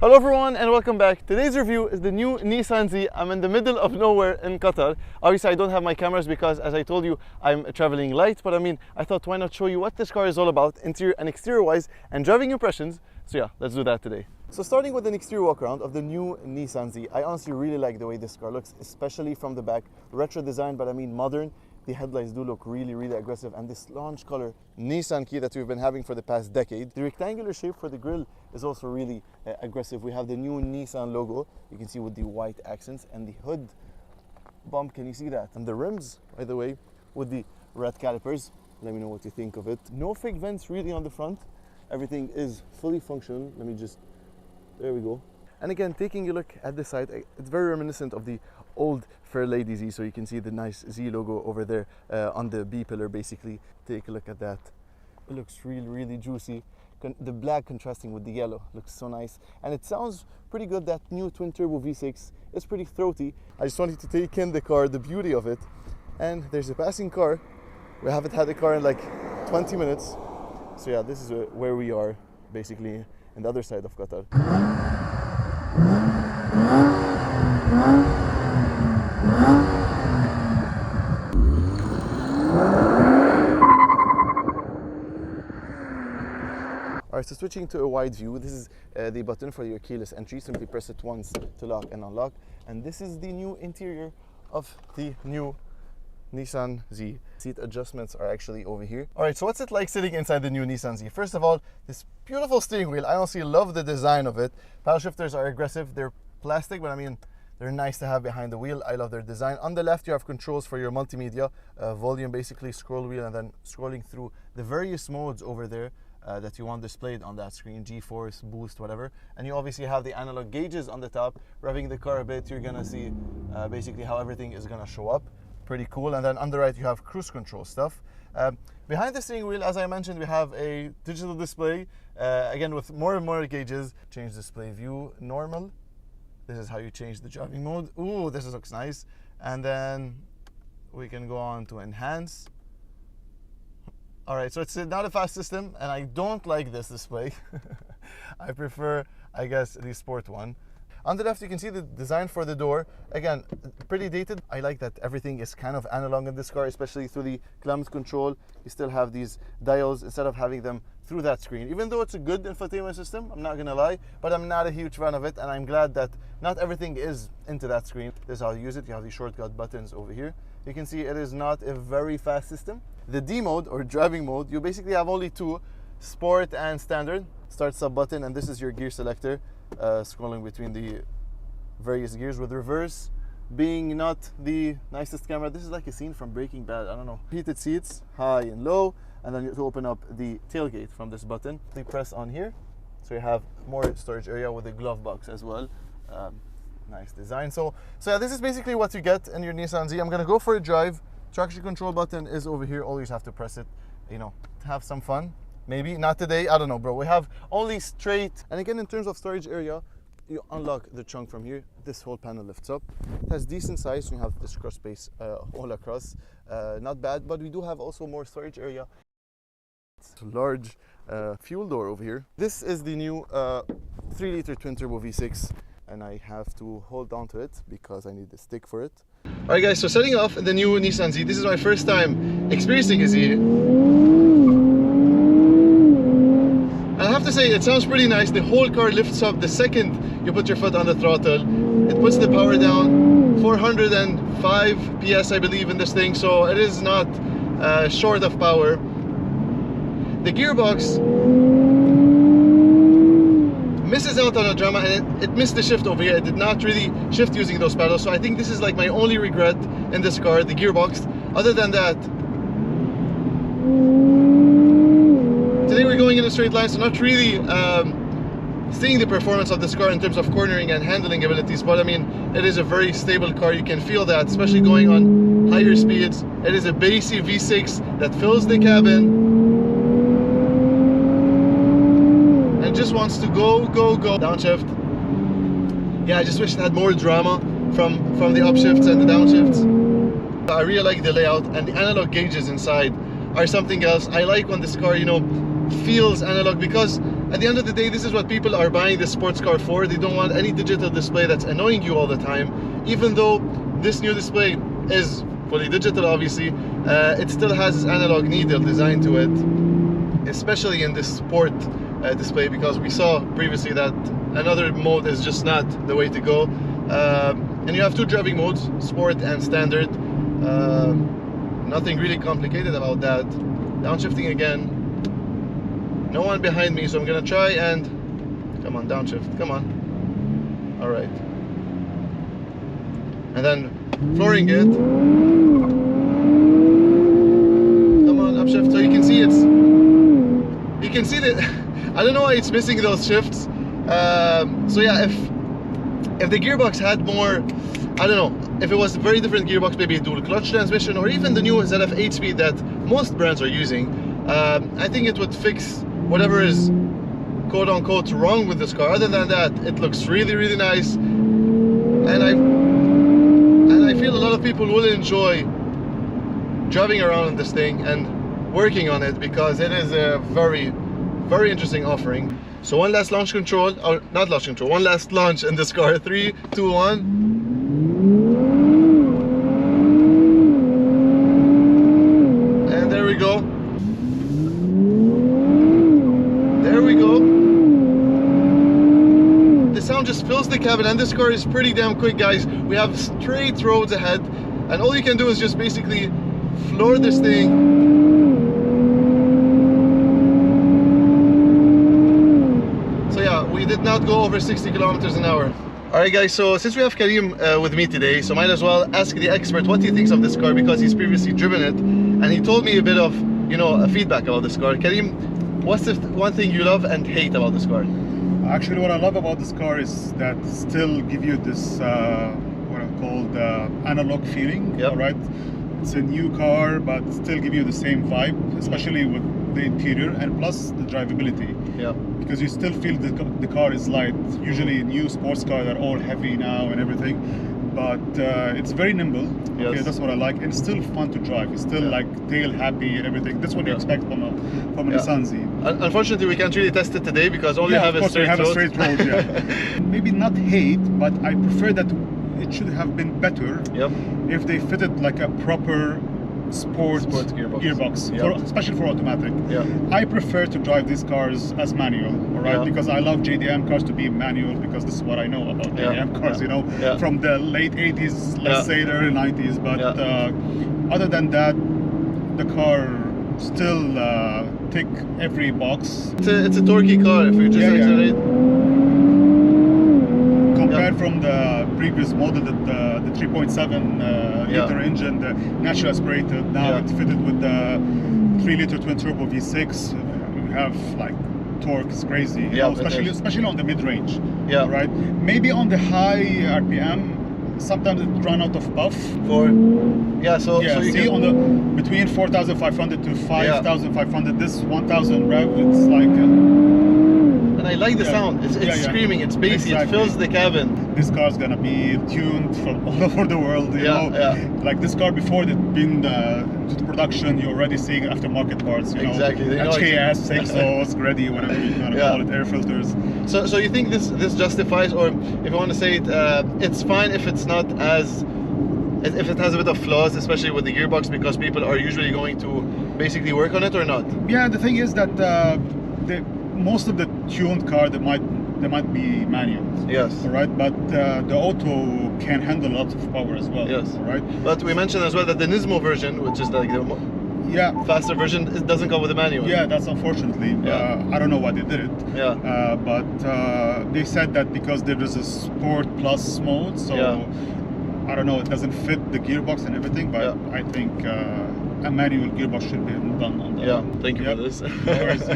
Hello everyone and welcome back. Today's review is the new Nissan Z. I'm in the middle of nowhere in Qatar. Obviously I don't have my cameras because, as I told you, I'm traveling light, but I thought why not show you what this car is all about, interior and exterior wise, and driving impressions. So yeah, let's do that today. So starting with an exterior walk around of the new Nissan Z, I honestly really like the way this car looks, especially from the back. Retro design, but modern. The headlights do look really aggressive, and this launch color Nissan key that we've been having for the past decade. The rectangular shape for the grille is also really aggressive. We have the new Nissan logo, you can see, with the white accents, and the hood bump, can you see that? And the rims, by the way, with the red calipers. Let me know what you think of it. No fake vents really on the front. Everything is fully functional. There we go. And again, taking a look at the side, it's very reminiscent of the old Fair Lady Z, so you can see the nice Z logo over there on the B pillar basically. Take a look at that. It looks really juicy. The black contrasting with the yellow looks so nice, and it sounds pretty good. That new twin turbo V6 is pretty throaty. I just wanted to take in the car, the beauty of it. And there's a passing car. We haven't had the car in like 20 minutes. So yeah, this is where we are basically on the other side of Qatar. Alright, so switching to a wide view, this is the button for your keyless entry. Simply press it once to lock and unlock. And this is the new interior of the new Nissan Z. Seat adjustments are actually over here. Alright, so what's it like sitting inside the new Nissan Z? First of all, this beautiful steering wheel. I honestly love the design of it. Paddle shifters are aggressive. They're plastic, but they're nice to have behind the wheel. I love their design. On the left, you have controls for your multimedia, volume basically, scroll wheel, and then scrolling through the various modes over there that you want displayed on that screen, G-force, boost, whatever. And you obviously have the analog gauges on the top. Revving the car a bit, you're gonna see basically how everything is gonna show up. Pretty cool. And then on the right, you have cruise control stuff. Behind the steering wheel, as I mentioned, we have a digital display, again with more and more gauges. Change display view, normal. This is how you change the driving mode. Ooh, this looks nice. And then we can go on to enhance. All right, so it's not a fast system, and I don't like this display. I prefer, I guess, the sport one. On the left, you can see the design for the door. Again, pretty dated. I like that everything is kind of analog in this car, especially through the climate control. You still have these dials instead of having them through that screen. Even though it's a good infotainment system, I'm not gonna lie, but I'm not a huge fan of it, and I'm glad that not everything is into that screen. This is how you use it. You have the shortcut buttons over here. You can see it is not a very fast system. The D mode, or driving mode, you basically have only two, sport and standard. Start sub button, and this is your gear selector. Scrolling between the various gears, with reverse being not the nicest camera. This is like a scene from Breaking Bad, I don't know. Heated seats, high and low, and then you open up the tailgate from this button. You press on here, so you have more storage area with a glove box as well. Nice design. So yeah, this is basically what you get in your Nissan Z. I'm gonna go for a drive. Traction control button is over here. Always have to press it, to have some fun. Maybe not today, I don't know, bro. We have only straight. And again, in terms of storage area, you unlock the trunk from here. This whole panel lifts up. It has decent size. You have this cross space all across. Not bad, but we do have also more storage area. It's a large fuel door over here. This is the new 3-liter twin turbo V6, and I have to hold on to it because I need the stick for it. Alright guys, so setting off in the new Nissan Z. This is my first time experiencing a Z. I have to say, it sounds pretty nice. The whole car lifts up the second you put your foot on the throttle. It puts the power down, 405 PS I believe in this thing, so it is not short of power. The gearbox misses out on a drama, and it missed the shift over here. It did not really shift using those pedals, so I think this is like my only regret in this car, the gearbox. Other than that, today we're going in a straight line, so not really seeing the performance of this car in terms of cornering and handling abilities, but it is a very stable car. You can feel that, especially going on higher speeds. It is a bassy V6 that fills the cabin and just wants to go. Downshift. Yeah, I just wish it had more drama from the upshifts and the downshifts. I really like the layout, and the analog gauges inside are something else. I like when this car, feels analog, because at the end of the day, this is what people are buying this sports car for. They don't want any digital display that's annoying you all the time. Even though this new display is fully digital, obviously, it still has this analog needle designed to it, especially in this sport display, because we saw previously that another mode is just not the way to go. And you have two driving modes, sport and standard. Nothing really complicated about that. Downshifting again. No one behind me, so I'm gonna try and come on, downshift, come on. All right. And then flooring it. Come on, upshift. So you can see you can see that. I don't know why it's missing those shifts. So yeah, if the gearbox had more, I don't know, if it was a very different gearbox, maybe a dual clutch transmission, or even the new ZF 8-speed that most brands are using, I think it would fix whatever is quote-unquote wrong with this car. Other than that, it looks really, really nice, and I feel a lot of people will enjoy driving around in this thing and working on it, because it is a very, very interesting offering. So one last launch control, or not launch control, one last launch in this car. 3, 2, 1. And there we go. There we go. The sound just fills the cabin, and this car is pretty damn quick, guys. We have straight roads ahead, and all you can do is just basically floor this thing. We did not go over 60 kilometers an hour. Alright guys, so since we have Karim with me today, so might as well ask the expert what he thinks of this car, because he's previously driven it and he told me a bit of, you know, feedback about this car. Karim, what's the one thing you love and hate about this car? Actually, what I love about this car is that still give you this what I call the analog feeling. Yep. Alright, it's a new car but still give you the same vibe, especially with the interior and plus the drivability. Yeah. Because you still feel the car is light. Usually new sports cars are all heavy now and everything, but it's very nimble. Yes. Okay, that's what I like, and it's still fun to drive. It's still like tail happy and everything. That's what you expect from a Nissan Z. Unfortunately, we can't really test it today because all we have is straight road. A straight road. Yeah. Maybe not hate, but I prefer that it should have been better. Yep. If they fitted like a proper sport gearbox, Yep. especially for automatic. Yeah. I prefer to drive these cars as manual, alright? Yeah. Because I love JDM cars to be manual, because this is what I know about JDM cars, you know, from the late 80s, let's say the early 90s. But other than that, the car still tick every box. It's a torquey car if you just accelerate. Compared from the previous model, the 3.7 liter engine, the natural aspirated, now it's fitted with the 3 liter twin turbo V6. You have like torque is crazy, you know, especially on the mid-range. Yeah. Right. Maybe on the high RPM, sometimes it run out of puff. So you see, on the between 4,500 to 5,500, this 1,000 rev, it's like. And I like the sound. It's screaming. It's bassy. Exactly. It fills the cabin. This car's gonna be tuned from all over the world. You know, like this car before it been to the production, you're already seeing aftermarket parts. You know, HKS, exhaust, ready, whatever you want to call it, air filters. So you think this justifies, or if you want to say it, it's fine if it's not as. If it has a bit of flaws, especially with the gearbox, because people are usually going to basically work on it, or not? Yeah, the thing is that most of the tuned car they might be manual. Yes. All right, but the auto can handle lots of power as well. Yes. All right. But we mentioned as well that the Nismo version, which is like the faster version, it doesn't come with a manual. Yeah, that's unfortunately. I don't know why they did it. Yeah. But they said that because there is a Sport Plus mode, so I don't know, it doesn't fit the gearbox and everything. But I think a manual gearbox should be done on that. Yeah. Thank you for this. No worries.